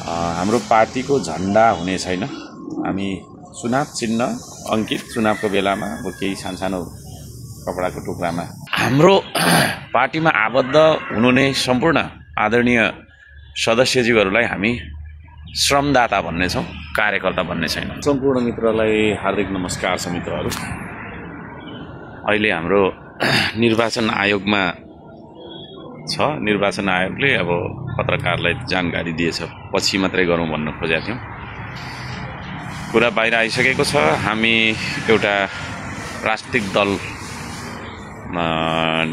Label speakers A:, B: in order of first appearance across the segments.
A: हाम्रो पार्टीको झण्डा हुने छैन। हामी चुनाव चिन्ह अंकित चुनावको बेलामा अब केही सानो कपडाको टुक्रामा हाम्रो पार्टीमा आबद्ध हुनुहुने सम्पूर्ण आदरणीय सदस्यज्यूहरूलाई हामी श्रमदाता भन्ने छौं, कार्यकर्ता भन्ने छैन। सम्पूर्ण मित्रलाई हार्दिक नमस्कार छ। मित्रहरू, अहिले हाम्रो निर्वाचन आयोगमा छ। निर्वाचन आयोगले अब पत्रकारलाई जानकारी दिएछ, पछि मात्रै गरौँ भन्न खोजेका थियौं। कुरा बाहिर आइसकेको छ। हामी एउटा राजनीतिक दल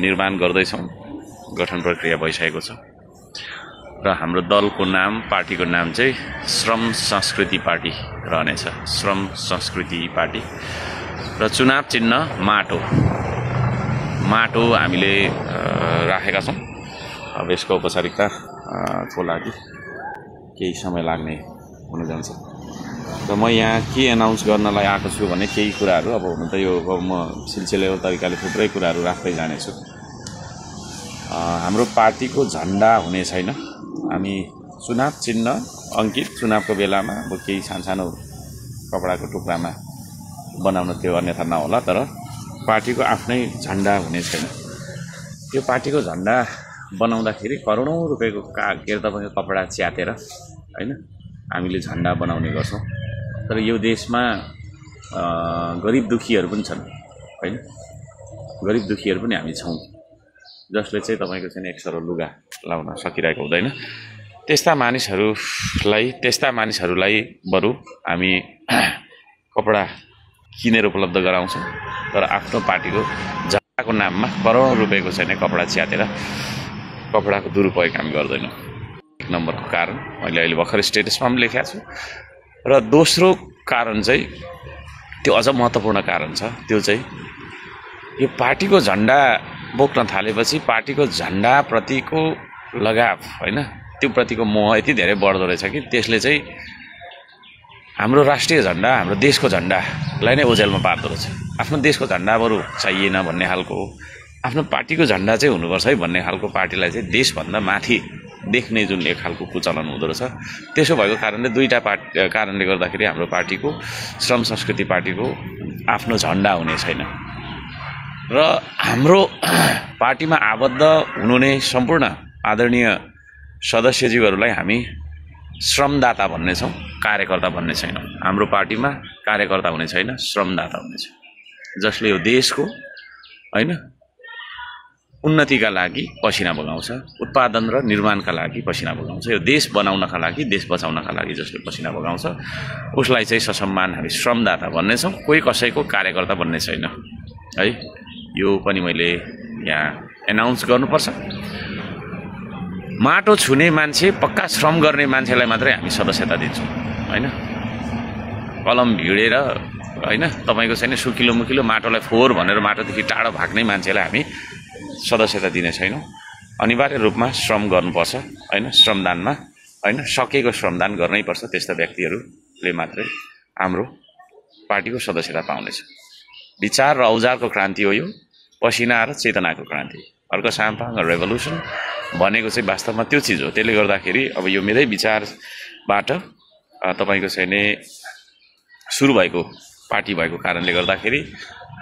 A: निर्माण गर्दैछौं, गठन प्रक्रिया भइसकेको छ र हाम्रो दलको नाम, पार्टीको नाम चाहिँ श्रम संस्कृति पार्टी रहनेछ। श्रम संस्कृति पार्टी र चुनाव चिन्ह माटो हामीले राखेका छौं। अब यसको औपचारिकता को लागि केही समय लाग्ने हुन जान्छ र म यहाँ के एनाउन्स गर्नलाई आएको छु भने केही कुराहरू अब हुन त यो म सिलसिलेवार तरिकाले थुप्रै कुराहरू राख्दै जानेछु। हाम्रो पार्टीको झण्डा हुने छैन। हामी चुनाव चिन्ह अंकित चुनावको बेलामा अब केही सानो कपडाको टुक्रामा बनाउन त्यो अन्यथा नहोला, तर पार्टीको आफ्नै झण्डा हुने छैन। यो पार्टीको झण्डा बनाउँदाखेरि करोडौं रुपैयाँको के तपाईको कपडा च्यातेर हैन हामीले झण्डा बनाउने गर्छौं। तर यो देशमा गरिब दुखीहरू पनि छन् हैन, गरिब दुखीहरू पनि हामी छौं, जसले चाहिँ तपाईको चाहिँ एक सरो लुगा लाउन सकिरहेको हुँदैन। त्यस्ता मानिसहरूलाई बरु हामी कपडा किनेर उपलब्ध गराउँछौं, तर आफ्नो पार्टीको झण्डाको नाममा करोडौं रुपैयाँको चाहिँ कपडा च्यातेर कपडाको दुरुपयोग हामी गर्दैनौं। एक नम्बरको कारण मैले अहिले भर्खर स्टेटसमा पनि लेखेको छु। र दोस्रो कारण चाहिँ त्यो अझ महत्त्वपूर्ण कारण छ, त्यो चाहिँ यो पार्टीको झण्डा बोक्न थालेपछि पार्टीको झण्डा प्रतिको लगाव हैन, त्यो प्रतिको मोह यति धेरै बढ्दो रहेछ कि त्यसले चाहिँ हाम्रो राष्ट्रिय झण्डा, हाम्रो देशको झण्डालाई नै ओझेलमा पार्दो रहेछ। आफ्नो देशको झण्डा बरु चाहिएन भन्ने खालको, आफ्नो पार्टीको झण्डा चाहिँ हुनुपर्छ है भन्ने खालको पार्टीलाई चाहिँ देशभन्दा माथि देख्ने जुन एक खालको कुचलन हुँदो रहेछ। त्यसो भएको कारणले दुईटा कारणले गर्दाखेरि हाम्रो पार्टीको श्रम संस्कृति पार्टीको आफ्नो झण्डा हुने छैन र हाम्रो पार्टीमा आबद्ध हुनुहुने सम्पूर्ण आदरणीय सदस्यज्यूहरूलाई हामी श्रमदाता भन्ने छौं, कार्यकर्ता भन्ने छैन। हाम्रो पार्टीमा कार्यकर्ता हुने छैन, श्रमदाता हुनेछ, जसले यो देशको हैन उन्नतिका लागि पसिना बगाउँछ, उत्पादन र निर्माणका लागि पसिना बगाउँछ, यो देश बनाउनका लागि, देश बचाउनका लागि जसले पसिना बगाउँछ उसलाई चाहिँ ससम्मान हामी श्रमदाता भन्ने छौं, कोही कसैको कार्यकर्ता भन्ने छैन है। यो पनि मैले यहाँ एनाउन्स गर्नुपर्छ। माटो छुने मान्छे, पक्का श्रम गर्ने मान्छेलाई मात्रै हामी सदस्यता दिन्छौं हैन। कलम भिडेर हैन तपाईको चाहिँ सुकिलो मुकिलो माटोलाई फोहोर भनेर माटोदेखि टाढो भाग्ने मान्छेलाई हामी सदस्यता दिने छैनौं। अनिवार्य रूपमा श्रम गर्नुपर्छ हैन, श्रमदानमा हैन, सकेको श्रमदान गर्नै पर्छ। त्यस्ता व्यक्तिहरूले मात्रै हाम्रो पार्टीको सदस्यता पाउनेछ। विचार र औजारको क्रान्ति हो यो, पसिना र चेतनाको क्रान्ति। अर्को साम्पाङ रेभोल्युसन भनेको चाहिँ वास्तवमा त्यो चिज हो। त्यसले गर्दाखेरि अब यो मेरै विचारबाट तपाईको चाहिँ नि सुरु भएको पार्टी भएको कारणले गर्दाखेरि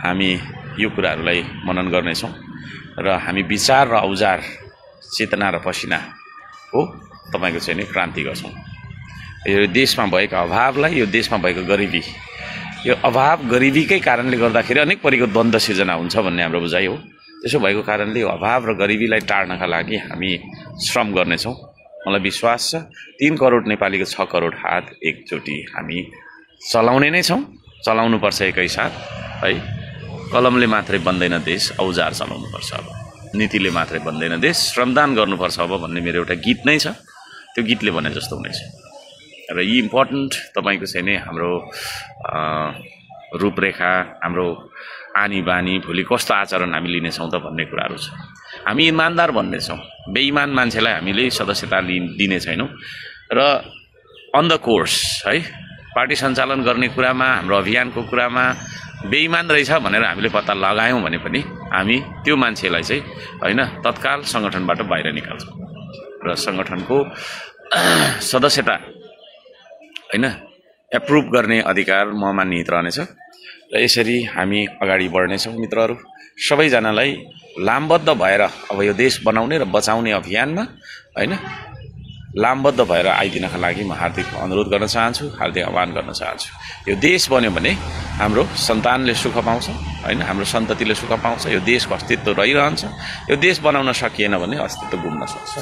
A: हामी यो कुराहरूलाई मनन गर्नेछौँ र हामी विचार र औजार, चेतना र पसिनाको तपाईको चाहिँ नि क्रान्ति गर्छौँ। यो देशमा भएका अभावलाई, यो देशमा भएको गरिबी, यो अभाव गरिबीकै कारणले गर्दाखेरि अनेक परिको द्वन्द्व सिर्जना हुन्छ भन्ने हाम्रो बुझाइ हो। त्यसो भएको कारणले यो अभाव र गरिबीलाई टार्नका लागि हामी श्रम गर्नेछौँ। मलाई विश्वास छ 3 करोड नेपालीको 6 करोड हात एकचोटि हामी चलाउने नै छौँ, चलाउनुपर्छ एकैसाथ है। कलमले मात्रै बन्दैन देश, औजार चलाउनुपर्छ अब। नीतिले मात्रै बन्दैन देश, श्रमदान गर्नुपर्छ अब भन्ने मेरो एउटा गीत नै छ। त्यो गीतले भने जस्तो हुनेछ र यी इम्पोर्टेन्ट तपाईको चाहिँ नि हाम्रो रूपरेखा, हाम्रो आनी बानी, भोलि कस्तो आचरण हामी लिनेछौँ त भन्ने कुराहरू छ। हामी इमानदार भन्ने छौँ, बेइमान मान्छेलाई हामीले सदस्यता दिने छैनौँ र अन द कोर्स है पार्टी सञ्चालन गर्ने कुरामा, हाम्रो अभियानको कुरामा बेइमान रहेछ भनेर हामीले पत्ता लगायौँ भने पनि हामी त्यो मान्छेलाई चाहिँ हैन तत्काल संगठनबाट बाहिर निकाल्छौँ र संगठनको सदस्यता हैन एप्रुभ गर्ने अधिकार ममा निहित रहनेछ र यसरी हामी अगाडि बढ्नेछौँ मित्रहरू। सबैजनालाई लामबद्ध भएर अब यो देश बनाउने र बचाउने अभियानमा हैन लामबद्ध भएर आइदिनका लागि म हार्दिक अनुरोध गर्न चाहन्छु, हार्दिक आह्वान गर्न चाहन्छु। यो देश बन्यो भने हाम्रो सन्तानले सुख पाउँछ हैन, हाम्रो सन्ततिले सुख पाउँछ, यो देशको अस्तित्व रहिरहन्छ। यो देश बनाउन सकिएन भने अस्तित्व गुम्न सक्छ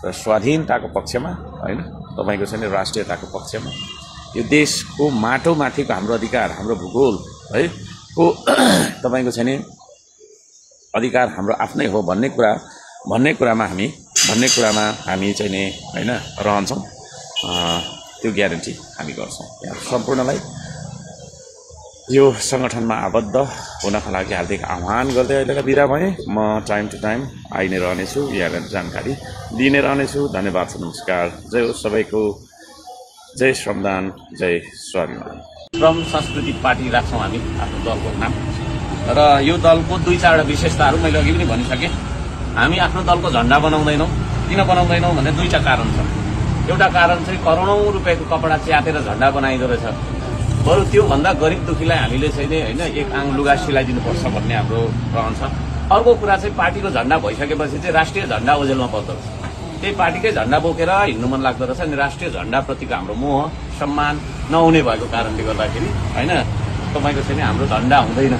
A: र स्वाधीनताको पक्षमा हैन तपाईको चाहिँ राष्ट्रियताको पक्षमा यो देशको माटोमाथिको हाम्रो अधिकार, हाम्रो भूगोल है को तपाईको चाहिँ अधिकार हाम्रो आफ्नै हो भन्ने कुरामा हामी चाहिँ नि हैन रहन्छौँ। त्यो ग्यारेन्टी हामी गर्छौँ। यहाँ सम्पूर्णलाई यो संगठनमा आबद्ध हुनका लागि हार्दिक आह्वान गर्दै अहिलेलाई बिदा भएँ। म टाइम टु टाइम आइ नै रहनेछु, यहाँ जानकारी दिइ नै रहनेछु। धन्यवाद, नमस्कार। जय हो सबैको, जय श्रमदान, जय स्वाभिमान। श्रम संस्कृति पार्टी राख्छौँ हामी आफ्नो दलको नाम र यो दलको 2-4 विशेषताहरू मैले अघि पनि भनिसकेँ। हामी आफ्नो दलको झण्डा बनाउँदैनौँ। किन बनाउँदैनौँ भने 2टा कारण छ। एउटा कारण चाहिँ करोडौं रुपियाँको कपडा च्यातेर झण्डा बनाइदो रहेछ। बरु त्योभन्दा गरिब दुखीलाई हामीले चाहिँ हैन एक आङ लुगा सिलाइदिनुपर्छ भन्ने हाम्रो रहन्छ। अर्को कुरा चाहिँ पार्टीको झण्डा भइसकेपछि चाहिँ राष्ट्रिय झण्डा ओझेलमा पर्दो रहेछ। त्यही पार्टीकै झण्डा बोकेर हिँड्नु मन लाग्दो रहेछ। अनि राष्ट्रिय झण्डाप्रतिको हाम्रो मोह सम्मान नहुने भएको कारणले गर्दाखेरि हैन तपाईको चाहिँ हाम्रो झण्डा हुँदैन।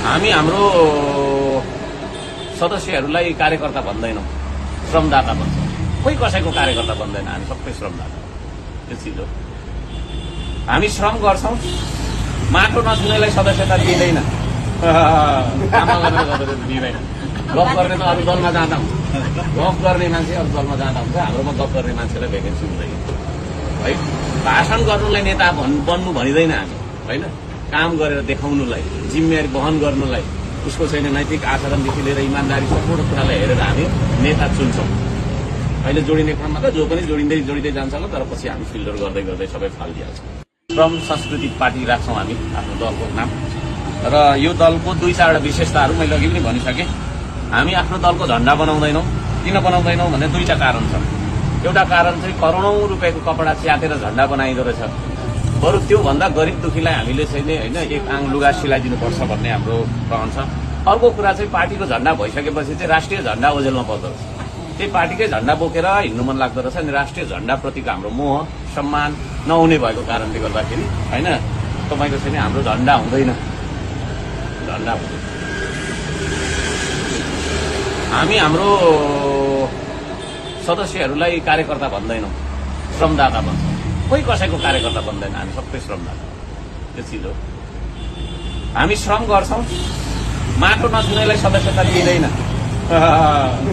A: हामी हाम्रो सदस्यहरूलाई कार्यकर्ता भन्दैनौँ, श्रमदाता भन्छौँ। कोही कसैको कार्यकर्ता भन्दैन, हामी सबै श्रमदाता। त्यो चिज हो। हामी श्रम गर्छौँ। माटो नछुनेलाई सदस्यता दिँदैन। दिँदैन। गफ गर्ने त अरू दलमा जाँदा हुन्छ। गफ गर्ने मान्छे अरू दलमा जाँदा हुन्छ। हाम्रोमा गफ गर्ने मान्छेलाई भ्याकेन्सी हुँदैन है। भाषण गर्नुलाई नेता बन्नु भनिँदैन हामी होइन। काम गरेर देखाउनुलाई, जिम्मेवारी वहन गर्नुलाई, उसको चाहिँ नैतिक आचरणदेखि लिएर इमान्दारी सम्पूर्ण कुरालाई हेरेर हामी नेता चुन्छौँ। अहिले जोडिने क्रममा त जो पनि जोडिँदै जान्छ होला, तर पछि हामी फिल्टर गर्दै सबै फालिदिहाल्छौँ। श्रम संस्कृति पार्टी राख्छौँ हामी आफ्नो दलको नाम र यो दलको 2-4 विशेषताहरू मैले अघि पनि भनिसकेँ। हामी आफ्नो दलको झण्डा बनाउँदैनौँ। किन बनाउँदैनौँ भने 2टा कारण छ। एउटा कारण चाहिँ करोडौं रुपियाँको कपडा च्यातेर झण्डा बनाइदो रहेछ। बरु त्योभन्दा गरिब दुखीलाई हामीले चाहिँ हैन एक आङ लुगा सिलाइदिनुपर्छ भन्ने हाम्रो रहन्छ। अर्को कुरा चाहिँ पार्टीको झण्डा भइसकेपछि चाहिँ राष्ट्रिय झण्डा ओझेलमा पर्दो रहेछ। त्यही पार्टीकै झण्डा बोकेर हिँड्नु मन लाग्दो रहेछ। अनि राष्ट्रिय झण्डाप्रतिको हाम्रो मोह सम्मान नहुने भएको कारणले गर्दाखेरि हैन तपाईको चाहिँ हाम्रो झण्डा हुँदैन। हामी हाम्रो सदस्यहरूलाई कार्यकर्ता भन्दैनौँ, श्रमदाता भन्छौँ। कोही कसैको कार्यकर्ता भन्दैन, हामी सबै श्रमदाता। त्यो चिज हो। हामी श्रम गर्छौँ। माटो नछुनेलाई सदस्यता दिँदैन।